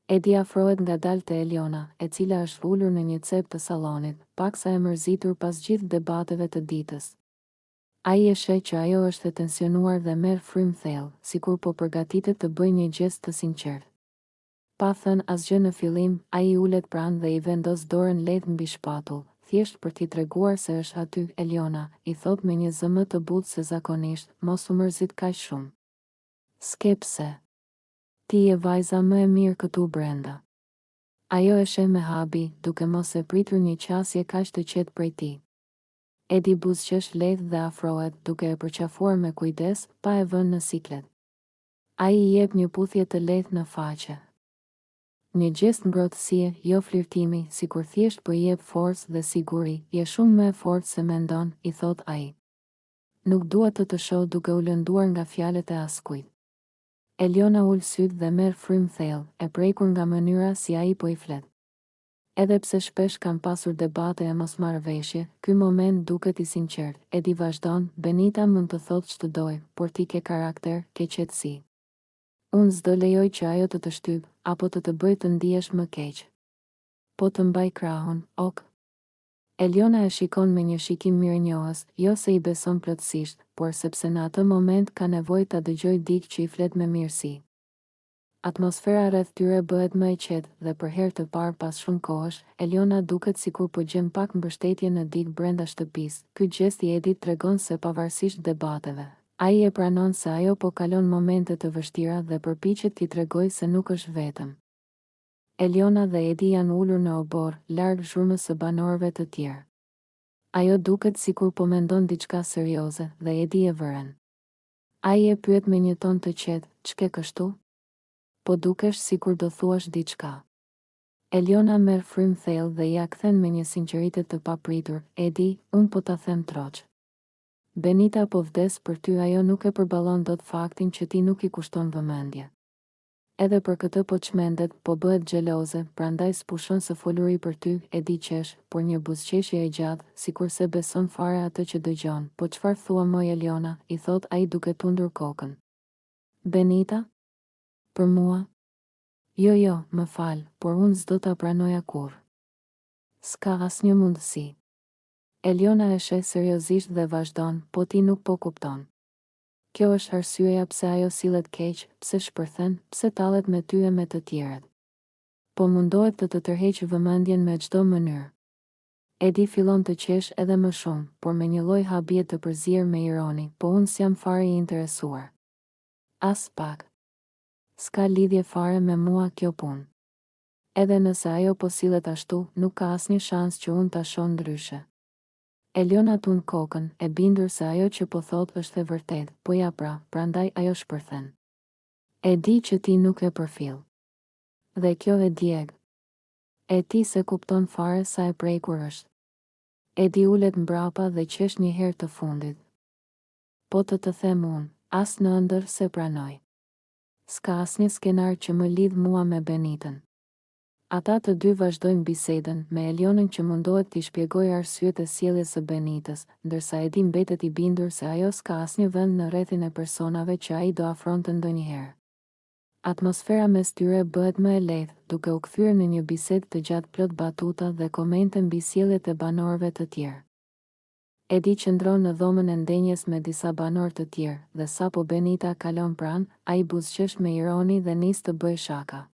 Edi afrohet ngadalë te Eliona, e cila është ulur në një cep të sallonit, paksa e mërzitur pas gjithë debateve të ditës. Ai e sheh që ajo është e tensionuar dhe merr frym thellë, sikur po përgatitet të bëjë një gjest të sinqert. Pa thënë asgjë në fillim, ai ulet pranë dhe i vendos dorën lehtë mbi shpatull, thjesht për t'i treguar se është aty. Eliona, i thot me një zëmë të butë se zakonisht, mos u mërzit kaq shumë. S'ke pse. Ti je vajza më e mirë këtu brenda. Ajo e sheh me habi, duke mos e pritur një qasje kaq të qetë prej tij. Edi buzëqesh lehtë dhe afrohet, duke e përqafuar me kujdes, pa e vënë në siklet. Ai i jep një puthje të lehtë në faqe. Një gjest ngrohtësie, jo flirtimi, sikur thjesht po i jep forcë dhe siguri. Je shumë më e fortë se mendon, i thot ai. Nuk dua të shoh duke u lënduar nga fjalët e askujt. Eliona ul syt dhe merr frym thellë, e prekur nga mënyra si ai po i flet. Edhe pse shpesh kanë pasur debate e mosmarrëveshje, ky moment duket i sinqert. Edi vazhdon, Benita mund të thotë ç'të doj, por ti ke karakter, ke qetësi. Unë s'do lejoj që ajo të shtyp, apo të bëj të ndihesh më keq. Po të mbaj krahun, ok. Eliona e shikon me një shikim mirënjohës, jo se i beson plotësisht, por sepse në atë moment ka nevojë ta dëgjoj dikë që i flet me mirësi. Atmosfera rreth tyre bëhet më e qetë dhe për herë të parë pas shumë kohësh, Eliona duket sikur po gjen pak mbështetje në dikë brenda shtëpisë. Ky gjest i Edit tregon se pavarësisht debateve, ai e pranon se ajo po kalon momente të vështira dhe përpiqet t'i tregojë se nuk është vetëm. Eliona dhe Edi janë ulur në obor, larg zhurmës së banorëve të tjerë. Ajo duket sikur po mendon diçka serioze dhe Edi e vëren. Ai e pyet me një ton të qetë, "Ç'ke kështu? Po dukesh sikur do thuash diçka." Eliona merr frym thellë dhe ja kthen me një sinqeritet të papritur, "Edi, unë po ta them troç. Benita po vdes për ty." Ajo nuk e përballon dot faktin që ti nuk i kushton vëmendje. Edhe për këtë po çmendet, po bëhet xheloze, prandaj s'pushon së foluri për ty. Edi qesh, por një buzëqeshje e gjatë, sikur se beson fare atë që dëgjon. "Po çfarë thua moj Eliona?" i thot ai duke tundur kokën. "Benita? Për mua? Jo, më fal, por unë s'do ta pranoja kurrë. S'ka asnjë mundësi." Eliona e sheh seriozisht dhe vazhdon, "Po ti nuk po kupton. Kjo është arsyeja pse ajo sillet keq, pse shpërthen, pse tallet me ty e me të tjerët. Po mundohet të tërheqë vëmendjen me çdo mënyrë." Edi fillon të qesh edhe më shumë, por me një lloj habie të përzier me ironi, "Po unë s'jam fare i interesuar. As pak. S'ka lidhje fare me mua kjo punë. Edhe nëse ajo po sillet ashtu, nuk ka asnjë shans që unë ta shoh ndryshe." Eliona tund kokën, e bindur se ajo që po thot është e vërtetë. "Po ja prandaj ajo shpërthen. E di që ti nuk e përfill. Dhe kjo e djeg. E ti se kupton fare sa e prekur është." Edi ulet mbrapa dhe qesh një herë të fundit. "Po të them unë, as në ëndër se pranoj. S'ka asnjë skenar që më lidh mua me Benitën." Ata të dy vazhdojnë bisedën, me Elionën që mundohet t'i shpjegojë arsyet e sjelljes së Benitës, ndërsa Edi mbetet i bindur se ajo s'ka asnjë vend në rrethin e personave që ai do afronte ndonjëherë. Atmosfera mes tyre bëhet më e lehtë, duke u kthyer në një bisedë të gjatë plot batuta dhe komente mbi sjelljet e banorëve të tjerë. Edi qëndron në dhomën e ndenjes me disa banor të tjerë, dhe sapo Benita kalon pranë, ai buzëqesh me ironi dhe nis të bëjë shaka.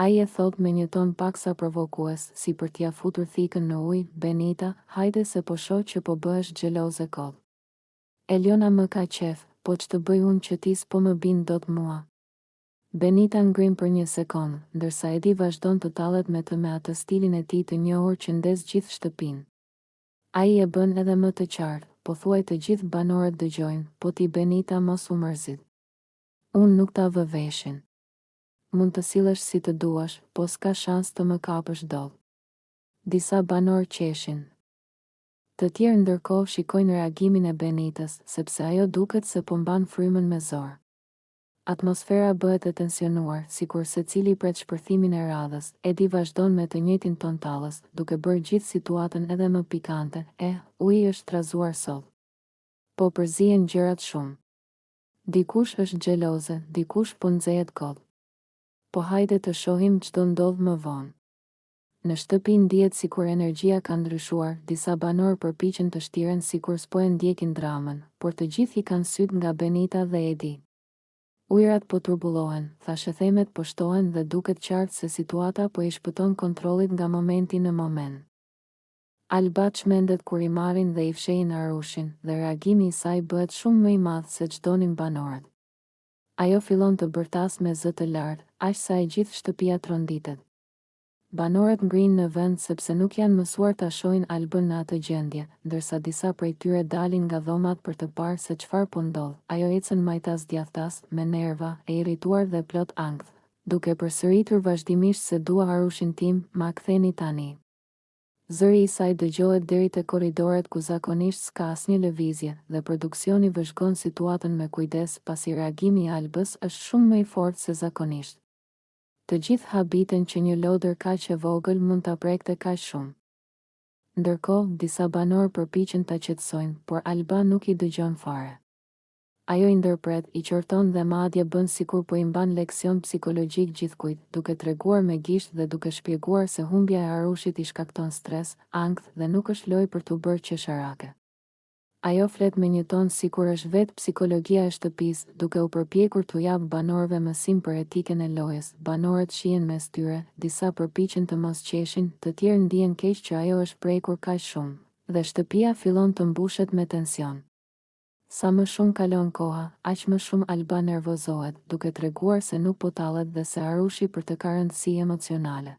Ai e thot me një ton paksa provokues, si për t'ia futur thikën në ujë, "Benita, hajde se po shoh që po bëhesh xheloze kot. Eliona më ka qef, po ç'të bëj unë që ti s'po më bin dot mua." Benita ngrim për një sekond, ndërsa Edi vazhdon të tallet me atë stilin e tij të njohur që ndes gjithë shtëpinë. Ai e bën edhe më të qartë, "Po thuaj të gjithë banorët dëgjojnë, po ti Benita mos u mërzit. Unë nuk ta vë veshin. Mund të sillesh si të duash, po s'ka shans të më kapësh dot." Disa banor qeshin. Të tjerë ndërkohë shikojnë reagimin e Benitës, sepse ajo duket se po mban frymën me zor. Atmosfera bëhet e tensionuar, sikur secili pret shpërthimin e radhës. Edi vazhdon me të njëjtin ton tallës, duke bërë gjithë situatën edhe më pikante. Uji është trazuar sot. Po përzihen gjërat shumë. Dikush është xheloze, dikush po nxehet kot. po hajde të shohim ç'do ndodh më vonë. Në shtëpi ndihet sikur energjia ka ndryshuar, disa banor përpiqen të shtiren sikur s'po e ndjekin dramën, por të gjithë I kanë syt nga Benita dhe Edi. Ujërat po turbullohen, thashëthemet po shtohen dhe duket qartë se situata po I shpëton kontrollit nga momenti në moment. Alba çmendet kur I marrin dhe I fshehin Arushin, dhe reagimi I saj bëhet shumë më I madh se ç'donin banorët. Ajo fillon të bërtas me zë të lartë, aq sa e gjithë shtëpia tronditet. Banorët ngrihen në vend sepse nuk janë mësuar ta shohin Albën në atë gjendje, ndërsa disa prej tyre dalin nga dhomat për të parë se çfarë po ndodh. Ajo ecën majtas djathtas, me nerva, e irrituar dhe plot ankth, duke përsëritur vazhdimisht se dua Arushin tim, ma ktheni tani. Zëri I saj dëgjohet deri te korridoret ku zakonisht s'ka asnjë lëvizje, dhe produksioni vëzhgon situatën me kujdes pasi reagimi I Albës është shumë më I fortë se zakonisht. Të gjithë habiten që një lodër kaq e vogël mund ta prekte kaq shumë. Ndërkohë, disa banor përpiqen ta qetësojnë, por Alba nuk I dëgjon fare. Ajo I ndërpret, I qorton dhe madje bën sikur po I mban leksion psikologjik gjithkujt, duke treguar me gisht dhe duke shpjeguar se humbja e Arushit I shkakton stres, ankth dhe nuk është lojë për t'u bërë qesharake. Ajo flet me një ton sikur është vetë psikologjia e shtëpisë, duke u përpjekur t'u jap banorëve mësim për etikën e lojës. Banorët shihen mes tyre, disa përpiqen të mos qeshin, të tjerë ndihen keq që ajo është prekur kaq shumë, dhe shtëpia fillon të mbushet me tension. Sa më shumë kalon koha, aq më shumë Alba nervozohet, duke treguar se nuk po tallet dhe se Arushi për të ka rëndësi emocionale.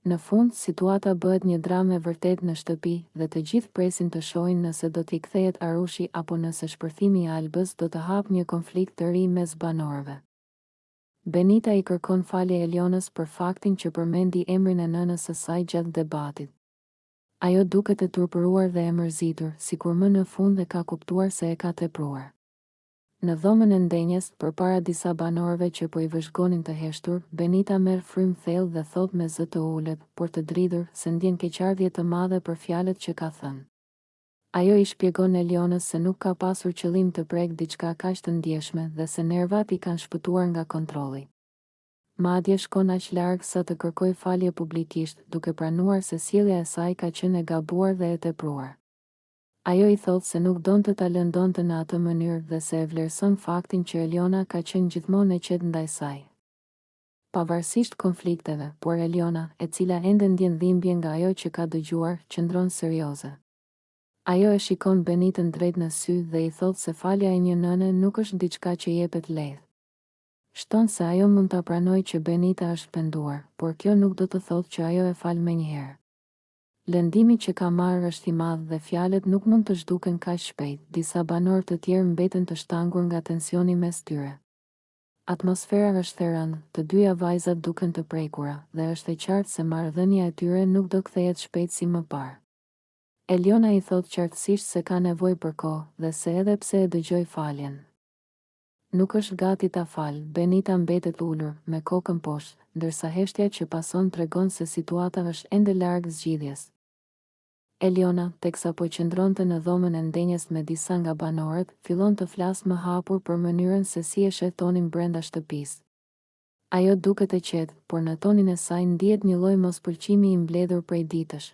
Në fund, situata bëhet një dramë e vërtet në shtëpi, dhe të gjithë presin të shohin nëse do t'i kthehet Arushi apo nëse shpërthimi I Albës do të hapë një konflikt të ri mes banorëve. Benita I kërkon falje Elionës për faktin që përmendi emrin e nënës së saj gjatë debatit. Ajo duket e turpëruar dhe e mërzitur, sikur më në fund e ka kuptuar se e ka tepruar. Në dhomën e ndenjes, përpara disa banorëve që po I vëzhgonin të heshtur, Benita merr frym thellë dhe thot me zë të ulët, por të dridhur, se ndjen keqardhje të madhe për fjalët që ka thënë. Ajo I shpjegon Elionës se nuk ka pasur qëllim të prek diçka kaq të ndjeshme dhe se nervat I kanë shpëtuar nga kontrolli. Madje shkon aq larg sa të kërkoj falje publikisht, duke pranuar se sjellja e saj ka qenë e gabuar dhe e tepruar. Ajo I thotë se nuk donte ta lëndonte në atë mënyrë dhe se e vlerëson faktin që Eliona ka qenë gjithmonë e qetë ndaj saj. Pavarësisht konflikteve, por Eliona, e cila ende ndjen dhimbje nga ajo që ka dëgjuar, qëndron serioze. Ajo e shikon Benitën drejt në sy dhe I thotë se falja e një nëne nuk është diçka që jepet lehtë. Shton se ajo mund ta pranojë që Benita është penduar, por kjo nuk do të thotë që ajo e fal menjëherë. Lëndimi që ka marrë është I madh dhe fjalët nuk mund të zhduken kaq shpejt. Disa banorë të tjerë mbeten të shtangur nga tensioni mes tyre. Atmosfera është e rëndë, të dyja vajzat duken të prekura, dhe është e qartë se marrëdhënia e tyre nuk do kthehet shpejt si më parë. Eliona I thot qartësisht se ka nevojë për kohë dhe se edhe pse e dëgjoi faljen, nuk është gati ta falë. Benita mbetet ulur, me kokën poshtë, ndërsa heshtja që pason tregon se situata është ende larg zgjidhjes. Eliona, teksa po qëndronte në dhomën e ndenjes me disa nga banorët, fillon të flasë më hapur për mënyrën se si e shetonin brenda shtëpisë. Ajo duket e qetë, por në tonin e saj ndihet një lloj mospëlqimi I mbledhur prej ditësh.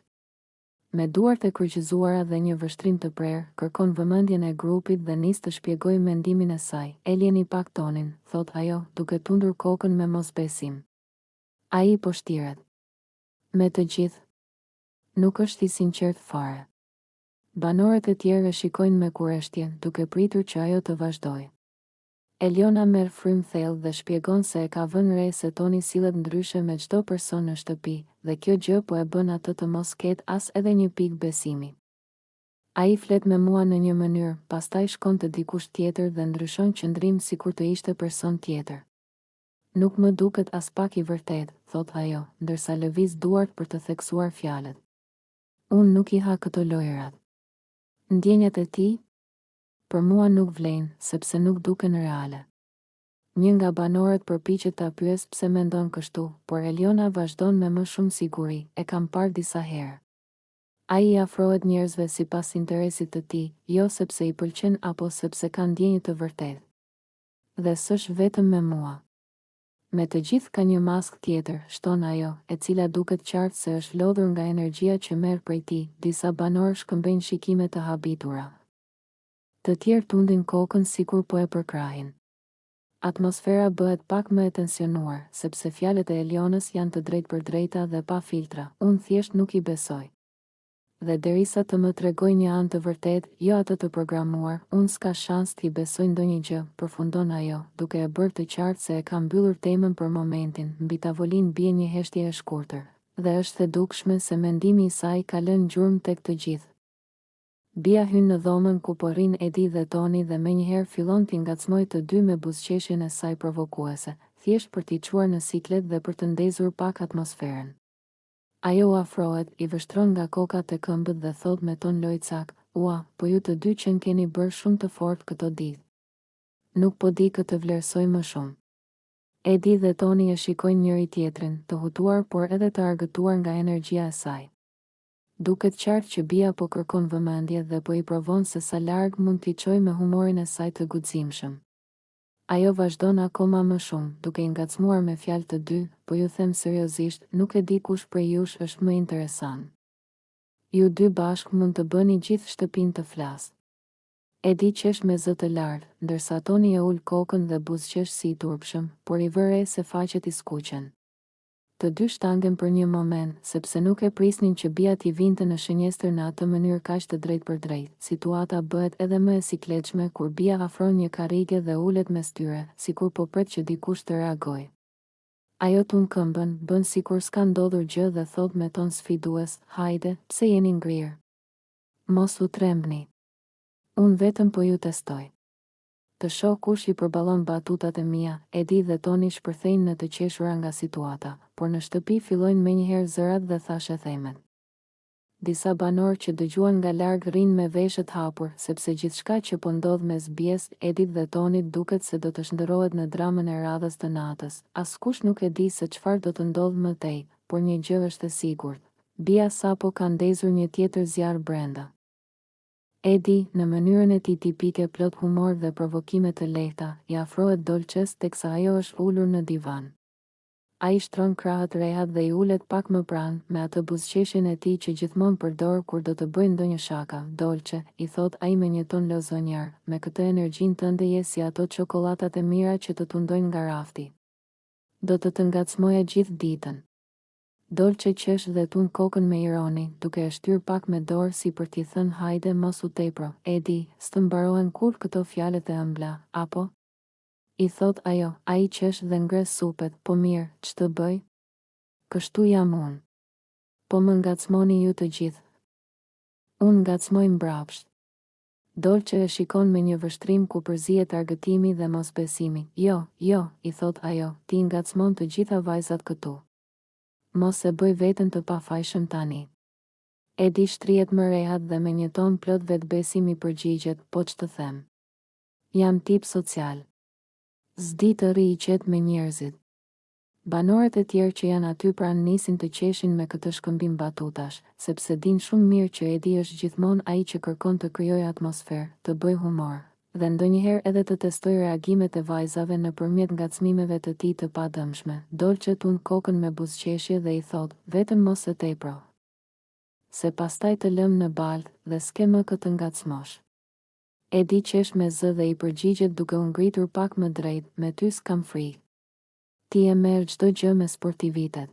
Me duart e kryqëzuara dhe një vështrim të prerë, kërkon vëmendjen e grupit dhe nis të shpjegojë mendimin e saj. Eljeni pak tonin, thot ajo, duke tundur kokën me mosbesim. Ai po shtiret. Me të gjithë, nuk është I sinqert fare. Banorët e tjerë e shikojnë me kureshtje, duke pritur që ajo të vazhdojë. Eliona merr frym thellë dhe shpjegon se e ka vënë re se toni sillet ndryshe me çdo person në shtëpi, dhe kjo gjë po e bën atë të mos ketë as edhe një pikë besimi. Ai flet me mua në një mënyrë, pastaj shkon te dikush tjetër dhe ndryshon qëndrim sikur të ishte person tjetër. Nuk më duket as pak I vërtet, thot ajo, ndërsa lëviz duart për të theksuar fjalët. Unë nuk I ha këto lojërat. Ndjenjat e tij për mua nuk vlen, sepse nuk duken reale. Një nga banorët përpiqet ta pyes pse mendon kështu, por Eliona vazhdon me më shumë siguri, e kam parë disa herë. Ai I afrohet njerëzve sipas interesit të tij, jo sepse I pëlqen apo sepse ka ndjenjë të vërtetë. Dhe s'është vetëm me mua. Me të gjithë ka një mask tjetër, shton ajo, e cila duket qartë se është lodhur nga energjia që merr prej tij. Disa banorë shkëmbejnë shikime të habitura. Të tjerë tundin kokën sikur po e përkrahin. Atmosfera bëhet pak më e tensionuar, sepse fjalët e Elionës janë të drejtpërdrejta dhe pa filtra. Unë thjesht nuk i besoj. Dhe derisa të më tregoj një anë të vërtet, jo atë të programuar, unë s'ka shans t'i besoj ndonjë gjë, përfundon ajo, duke e bërë të qartë se e ka mbyllur temën për momentin. Mbi tavolinë bie një heshtje e shkurtër, dhe është e dukshme se mendimi i saj ka lënë gjurmë tek të gjithë. Bia hyn në dhomën ku po rrin Edi dhe Toni dhe menjëherë fillon t'i ngacmoj të dy me buzëqeshjen e saj provokuese, thjesht për t'i çuar në siklet dhe për të ndezur pak atmosferën. Ajo u afrohet, i vështron nga kokat e këmbët dhe thot me ton lojcak, ua, po ju të dy që keni bërë shumë të fort këto ditë. Nuk po di këtë vlerësoj më shumë. Edi dhe Toni e shikojnë njëri tjetrin, të hutuar por edhe të argëtuar nga energjia e saj. Duket qartë që Bia po kërkon vëmendje dhe po i provon se sa larg mund t'i çojë me humorin e saj të guximshëm. Ajo vazhdon akoma më shumë, duke i ngacmuar me fjalë të dy, po ju them seriozisht, nuk e di kush prej jush është më interesant. Ju dy bashk mund të bëni gjithë shtëpinë të flasë. Edi qesh me zë të lartë, ndërsa Toni e ul kokën dhe buzëqesh si i turpshëm, por i vëre se faqet i skuqen. Të dy shtangen për një moment, sepse nuk e prisnin që Bia t'i vinte në shënjestër në atë mënyrë kaq të drejtpërdrejtë. Situata bëhet edhe më e sikletshme kur Bia afron një karrige dhe ulet mes tyre, sikur po pret që dikush të reagojë. Ajo tund këmbën, bën sikur s'ka ndodhur gjë dhe thot me ton sfidues, hajde, pse jeni ngrirë? Mos u trembni. Unë vetëm po ju testoj. Të shoh kush i përballon batutat e mia. Edi dhe Toni shpërthejnë në të qeshura nga situata, por në shtëpi fillojnë menjëherë zërat dhe thashe themet. Disa banorë që dëgjuan nga larg rrinë me veshët hapur, sepse gjithçka që po ndodh mes Bies, Edit dhe Tonit duket se do të shndërrohet në dramën e radhës të natës. Askush nuk e di se çfarë do të ndodh më tej, por një gjë është e sigurt. Bia sapo ka ndezur një tjetër zjarr brenda. Edi, në mënyrën e tij tipike plot humor dhe provokime të lehta, i afrohet Dolces teksa ajo është ulur në divan. Ai shtron krahët rehat dhe i ulet pak më pranë, me atë buzëqeshjen e tij që gjithmonë përdor kur do të bëjë ndonjë shaka. Dolce, i thot ai me një ton lozonjar, me këtë energjinë tënde je si ato çokollatat e mira që të tundojnë nga rafti. Do të ngacmoja gjithë ditën. Dolce qesh dhe tund kokën me ironi, duke e shtyr pak me dorë si për t'i thënë hajde mos u tepro. Edi, s'të mbarohen kur këto fjalët e ëmbla, apo? I thot ajo, ai qesh dhe ngres supet, po mirë, ç'të bëj? Kështu jam unë. Po më ngacmoni ju të gjithë. Unë ngacmoj mbrapsht. Dolce e shikon me një vështrim ku përzihet argëtimi dhe mosbesimi. Jo, i thot ajo, ti ngacmon të gjitha vajzat këtu. Mos e bëj veten të pafajshëm tani. Edi shtrihet më rehat dhe me një ton plot vetbesimi përgjigjet, po ç'të them. Jam tip social. S'di të rri i qetë me njerëzit. Banorët e tjerë që janë aty pranë nisin të qeshin me këtë shkëmbim batutash, sepse din shumë mirë që Edi është gjithmonë ai që kërkon të krijojë atmosferë, të bëj humor, dhe ndonjëherë edhe të testoj reagimet e vajzave nëpërmjet ngacmimeve të tij të padëmshme. Dolce tund kokën me buzëqeshje dhe i thot, vetëm mos e tepro. Se pastaj të lëm në baltë dhe s'ke më këtë ngacmosh. Edi qesh me zë dhe i përgjigjet duke u ngritur pak më drejt, me ty s'kam frikë. Ti e merr çdo gjë me sportivitet.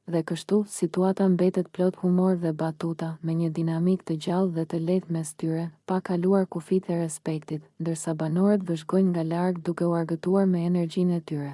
Dhe kështu, situata mbetet plot humor dhe batuta, me një dinamik të gjallë dhe të lehtë mes tyre, pa kaluar kufit e respektit, ndërsa banorët vëzhgojnë nga larg duke u argëtuar me energjinë e tyre.